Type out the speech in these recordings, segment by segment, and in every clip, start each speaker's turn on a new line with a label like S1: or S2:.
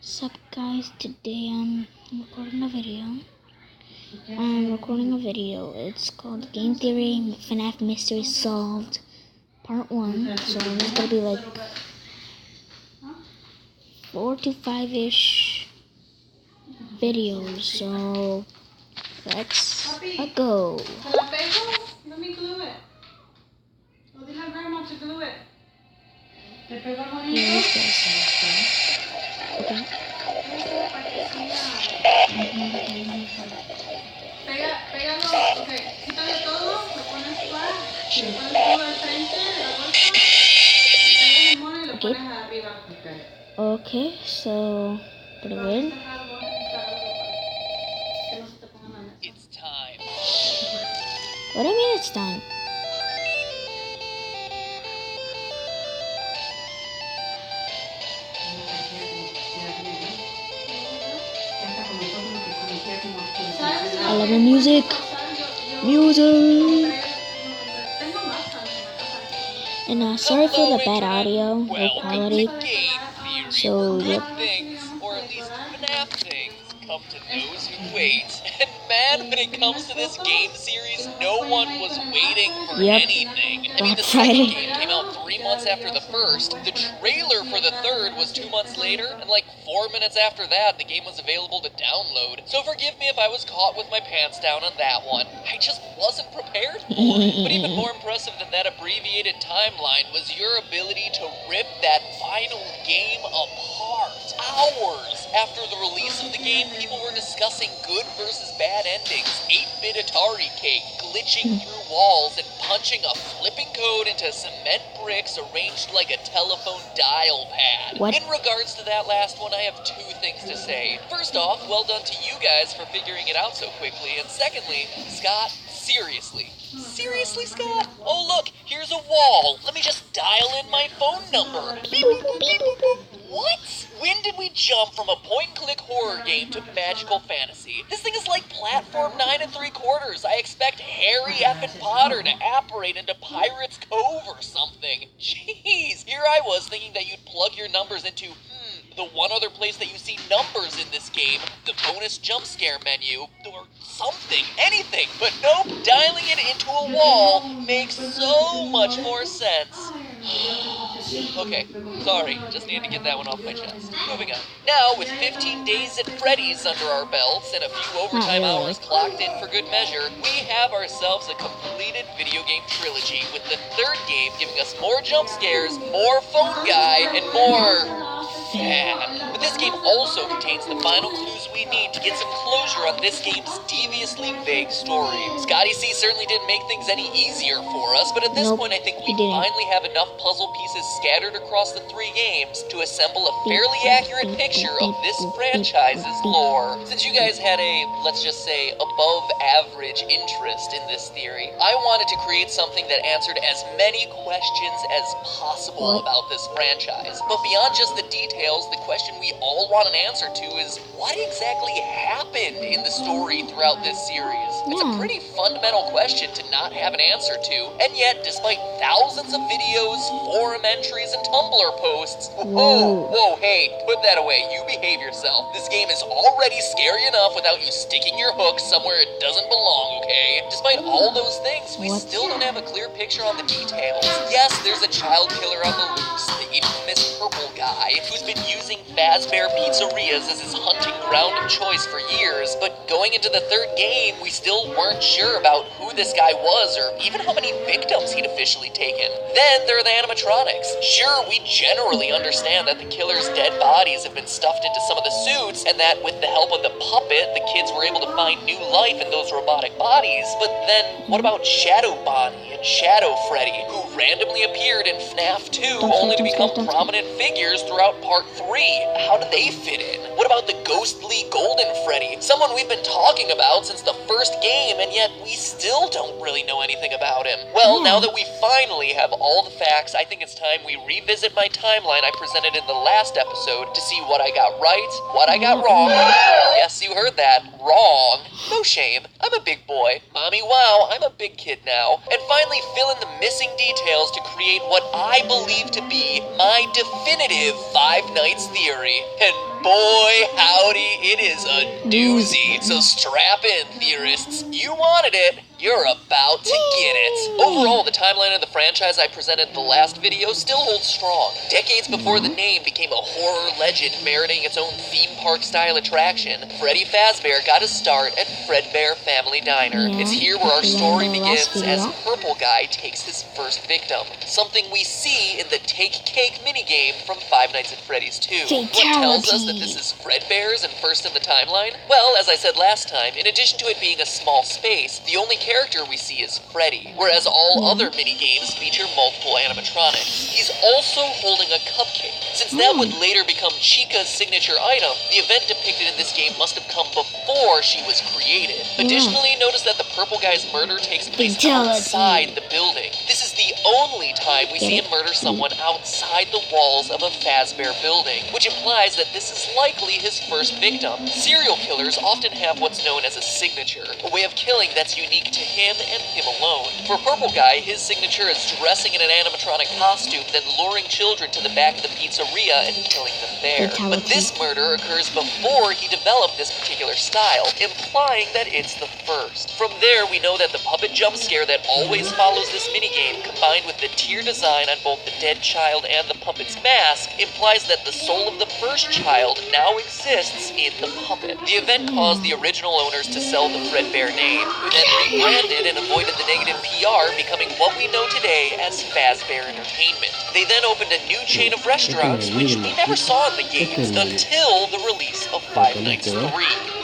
S1: What's up guys, today I'm recording a video. It's called Game Theory FNAF Mystery Solved Part 1. So it's gonna be like 4 to 5-ish videos. So let's go.
S2: Let me glue it. O dile a grandma to glue it. ¿Te pego el bonito?
S1: Yeah, let's go. Okay.
S2: Pégalo, ok, quítale todo, lo pones flat, le pones todo al frente de la bolsa, pegas el mono y lo pones arriba.
S1: Okay, so put it in.
S3: It's time.
S1: What do you mean it's time? I love the music. And sorry for the bad audio, low quality. So yep.
S3: Things, or at least FNAF things, come to those who wait. And man, when it comes to this game series, no one was waiting for anything. I mean, the second game came out 3 months after the first. The trailer for the third was 2 months later, and like 4 minutes after that, the game was available to download. So forgive me if I was caught with my pants down on that one. I just wasn't prepared for it. But even more impressive than that abbreviated timeline was your ability to rip that final game apart. Hours after the release of the game, people were discussing good versus bad endings, 8-bit Atari cake, glitching through walls, and punching a flipping code into cement bricks arranged like a telephone dial pad.
S1: What?
S3: In regards to that last one, I have two things to say. First off, well done to you guys for figuring it out so quickly, and secondly, Scott, seriously. Seriously, Scott? Oh look, here's a wall. Let me just dial in my phone number. Beep, boop, boop, beep, boop, boop. What? When did we jump from a point-and-click horror game to magical fantasy? This thing is like platform 9 3/4. I expect Harry effing Potter to apparate into Pirate's Cove or something. Jeez, here I was thinking that you'd plug your numbers into, the one other place that you see numbers in this game, the bonus jump scare menu, or something, anything. But nope, dialing it into a wall makes so much more sense. Okay, sorry, just needed to get that one off my chest. Moving on. Now, with 15 days at Freddy's under our belts and a few overtime hours clocked in for good measure, we have ourselves a completed video game trilogy, with the third game giving us more jump scares, more phone guy, and more fan. But this game also contains the final clues we need to get some closure on this game's deviously vague story. Scotty C certainly didn't make things any easier for us, but at this point I think we finally have enough puzzle pieces scattered across the 3 games to assemble a fairly accurate picture of this franchise's lore. Since you guys had a, let's just say, above average interest in this theory, I wanted to create something that answered as many questions as possible about this franchise. But beyond just the details, the question we all want an answer to is, what exactly happened in the story throughout this series? It's a pretty fundamental question to not have an answer to, and yet, despite thousands of videos, forum entries, and Tumblr posts, whoa, hey, put that away, you behave yourself. This game is already scary enough without you sticking your hook somewhere it doesn't belong, okay? Despite all those things, we still don't have a clear picture on the details. Yes, there's a child killer on the loose, the infamous purple guy, who's been using Fazbear pizzerias as his hunting ground of choice for years, but going into the third game, we still weren't sure about who this guy was or even how many victims he'd officially taken. Then there are the animatronics. Sure, we generally understand that the killer's dead bodies have been stuffed into some of the suits, and that with the help of the puppet, the kids were able to find new life in those robotic bodies. But then, what about Shadow Bonnie and Shadow Freddy, who randomly appeared in FNAF 2 only to become prominent figures throughout Part 3? How do they fit in? What about the ghostly Golden Freddy, someone we've been talking about since the first game, and yet we still don't really know anything about him? Well, now that we finally have all the facts, I think it's time we revisit my timeline I presented in the last episode to see what I got right, what I got wrong. Yes, you heard that. Wrong. No shame. I'm a big boy. Mommy, wow, I'm a big kid now. And finally fill in the missing details to create what I believe to be my definitive Five Nights theory. Freddy. And boy, howdy, it is a doozy. So strap in, theorists. You wanted it. You're about to get it. Overall, the timeline of the franchise I presented in the last video still holds strong. Decades before the name became a horror legend meriting its own theme park-style attraction, Freddy Fazbear got his start at Fredbear Family Diner.
S1: Yeah,
S3: It's here where our story
S1: in the last
S3: begins as
S1: video.
S3: Purple Guy takes his first victim, something we see in the Take Cake minigame from Five Nights at Freddy's 2. What tells us that this is Fredbear's and first in the timeline? Well, as I said last time, in addition to it being a small space, the only character we see is Freddy, whereas all other minigames feature multiple animatronics. He's also holding a cupcake. Since that would later become Chica's signature item, the event depicted in this game must have come before she was created. Additionally, notice that the Purple Guy's murder takes place
S1: Fatality.
S3: outside the building. This is the only time we see him murder someone outside the walls of a Fazbear building, which implies that this is likely his first victim. Serial killers often have what's known as a signature, a way of killing that's unique to him and him alone. For Purple Guy, his signature is dressing in an animatronic costume, then luring children to the back of the pizzeria and killing them there. But this murder occurs before he developed this particular style, implying that it's the first. From there, we know that the puppet jump scare that always follows this minigame, combined with the tear design on both the dead child and the puppet's mask, implies that the soul of the first child now exists in the puppet. The event caused the original owners to sell the Fredbear name, who then rebranded and avoided the negative PR, becoming what we know today as Fazbear Entertainment. They then opened a new chain of restaurants, which we never saw in the games until the release of Five Nights 3.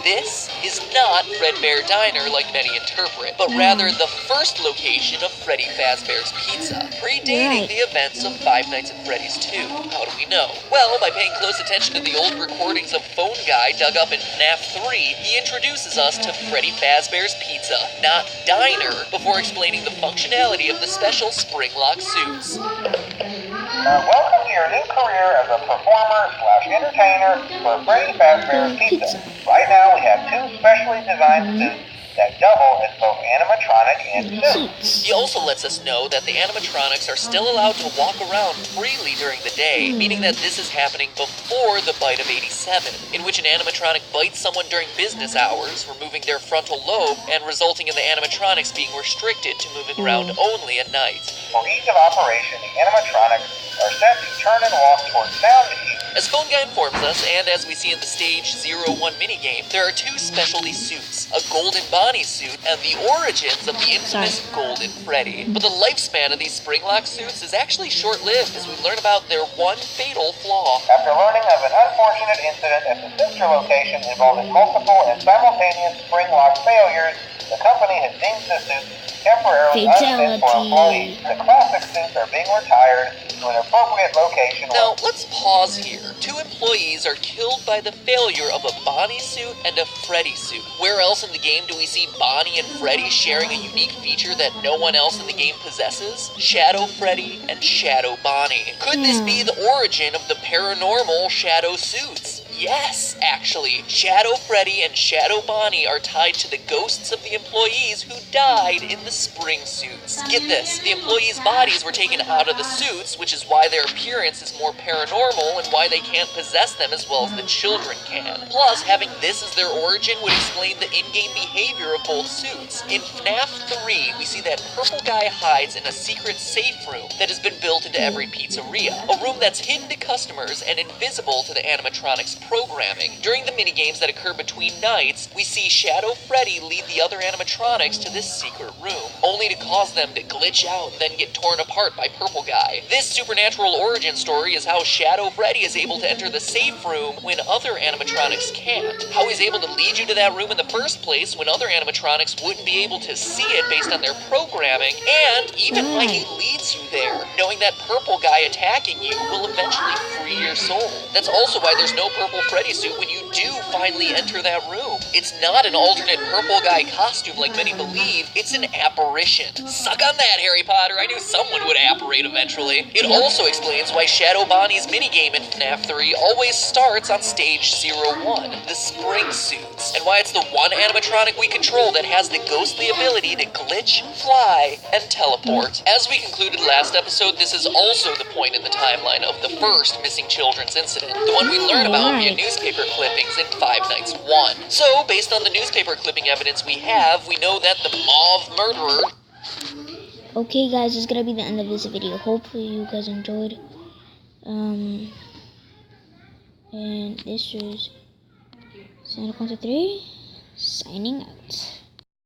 S3: This is not Fredbear Diner like many interpret, but rather the first location of Freddy Fazbear's Pizza, predating the events of Five Nights at Freddy's 2. How do we know? Well, by paying close attention to the old recordings of Phone Guy dug up in FNAF 3, he introduces us to Freddy Fazbear's Pizza, not Diner, before explaining the functionality of the special spring lock suits.
S4: Welcome to your new career as a performer/entertainer for Freddy Fazbear's Pizza. Right now we have two specially designed suits that double as both animatronic and suit.
S3: He also lets us know that the animatronics are still allowed to walk around freely during the day, meaning that this is happening before the bite of 87, in which an animatronic bites someone during business hours, removing their frontal lobe and resulting in the animatronics being restricted to moving around only at night.
S4: For ease of operation, the animatronics are set to turn and walk towards sound to eat.
S3: As Phone Guy informs us, and as we see in the Stage 01 minigame, there are two specialty suits, a Golden Bonnie suit and the origins of the infamous Golden Freddy. But the lifespan of these spring-lock suits is actually short-lived as we learn about their one fatal flaw.
S4: After learning of an unfortunate incident at the sister location involving multiple and simultaneous spring lock failures, the company has deemed the suits temporarily unfit for employees. The classic suits are being retired to an appropriate location.
S3: Now, let's pause here. Two employees are killed by the failure of a Bonnie suit and a Freddy suit. Where else in the game do we see Bonnie and Freddy sharing a unique feature that no one else in the game possesses? Shadow Freddy and Shadow Bonnie. Could this be the origin of the paranormal Shadow suits? Yes, actually. Shadow Freddy and Shadow Bonnie are tied to the ghosts of the employees who died in the spring suits. Get this, the employees' bodies were taken out of the suits, which is why their appearance is more paranormal and why they can't possess them as well as the children can. Plus, having this as their origin would explain the in-game behavior of both suits. In FNAF 3, we see that Purple Guy hides in a secret safe room that has been built into every pizzeria, a room that's hidden to customers and invisible to the animatronics programming. During the minigames that occur between nights, we see Shadow Freddy lead the other animatronics to this secret room, only to cause them to glitch out and then get torn apart by Purple Guy. This supernatural origin story is how Shadow Freddy is able to enter the safe room when other animatronics can't. How he's able to lead you to that room in the first place when other animatronics wouldn't be able to see it based on their programming, and even why he leads you there, knowing that Purple Guy attacking you will eventually free your soul. That's also why there's no Purple Freddy suit when you do finally enter that room. It's not an alternate purple guy costume like many believe, it's an apparition. Suck on that, Harry Potter, I knew someone would apparate eventually. It also explains why Shadow Bonnie's minigame in FNAF 3 always starts on stage 01, the spring suits, and why it's the one animatronic we control that has the ghostly ability to glitch, fly, and teleport. As we concluded last episode, this is also the point in the timeline of the first missing children's incident, the one we learn about via newspaper clippings in Five Nights 1. So, based on the newspaper clipping evidence we have, we know that the Mauve murderer...
S1: Okay guys, it's gonna be the end of this video. Hopefully you guys enjoyed. And this is Santa Quanta 3 signing out.